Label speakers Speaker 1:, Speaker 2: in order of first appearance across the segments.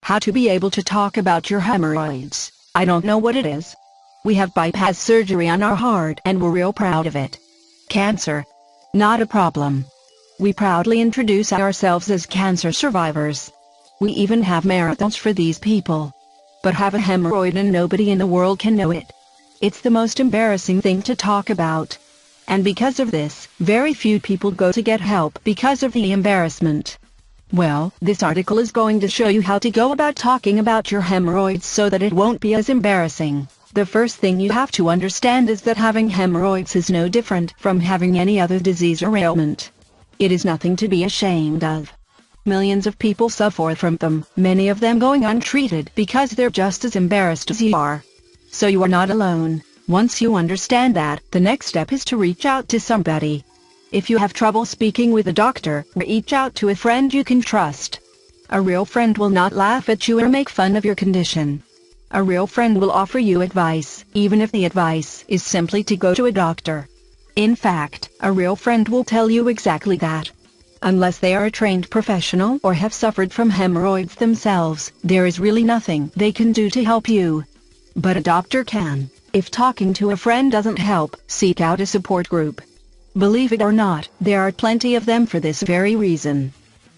Speaker 1: How to be able to talk about your hemorrhoids. I don't know what it is. We have bypass surgery on our heart and we're real proud of it. Cancer. Not a problem. We proudly introduce ourselves as cancer survivors. We even have marathons for these people. But have a hemorrhoid and nobody in the world can know it. It's the most embarrassing thing to talk about. And because of this, very few people go to get help because of the embarrassment. Well, this article is going to show you how to go about talking about your hemorrhoids so that it won't be as embarrassing. The first thing you have to understand is that having hemorrhoids is no different from having any other disease or ailment. It is nothing to be ashamed of. Millions of people suffer from them, many of them going untreated because they're just as embarrassed as you are. So you are not alone. Once you understand that, the next step is to reach out to somebody. If you have trouble speaking with a doctor, reach out to a friend you can trust. A real friend will not laugh at you or make fun of your condition. A real friend will offer you advice, even if the advice is simply to go to a doctor. In fact, a real friend will tell you exactly that. Unless they are a trained professional or have suffered from hemorrhoids themselves, there is really nothing they can do to help you. But a doctor can. If talking to a friend doesn't help, seek out a support group. Believe it or not, there are plenty of them for this very reason.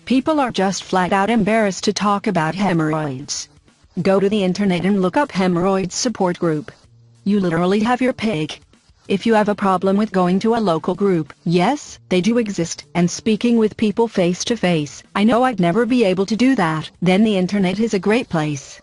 Speaker 1: People are just flat out embarrassed to talk about hemorrhoids. Go to the internet and look up hemorrhoids support group. You literally have your pick. If you have a problem with going to a local group, yes, they do exist, and speaking with people face to face, I know I'd never be able to do that, then the internet is a great place.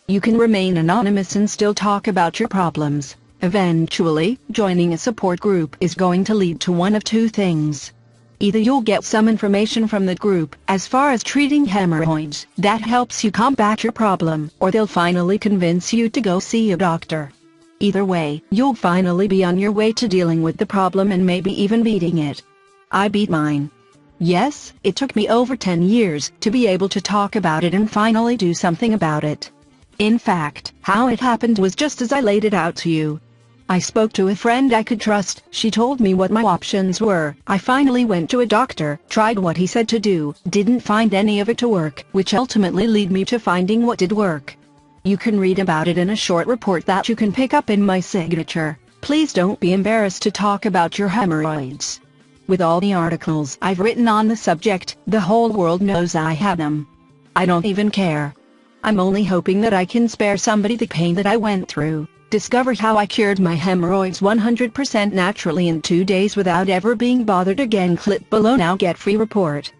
Speaker 1: You can remain anonymous and still talk about your problems. Eventually, joining a support group is going to lead to one of two things. Either you'll get some information from the group, as far as treating hemorrhoids, that helps you combat your problem, or they'll finally convince you to go see a doctor. Either way, you'll finally be on your way to dealing with the problem and maybe even beating it. I beat mine. Yes, it took me over 10 years to be able to talk about it and finally do something about it. In fact, how it happened was just as I laid it out to you. I spoke to a friend I could trust, she told me what my options were, I finally went to a doctor, tried what he said to do, didn't find any of it to work, which ultimately led me to finding what did work. You can read about it in a short report that you can pick up in my signature. Please don't be embarrassed to talk about your hemorrhoids. With all the articles I've written on the subject, the whole world knows I have them. I don't even care. I'm only hoping that I can spare somebody the pain that I went through. Discover how I cured my hemorrhoids 100% naturally in 2 days without ever being bothered again. Click below now, get free report.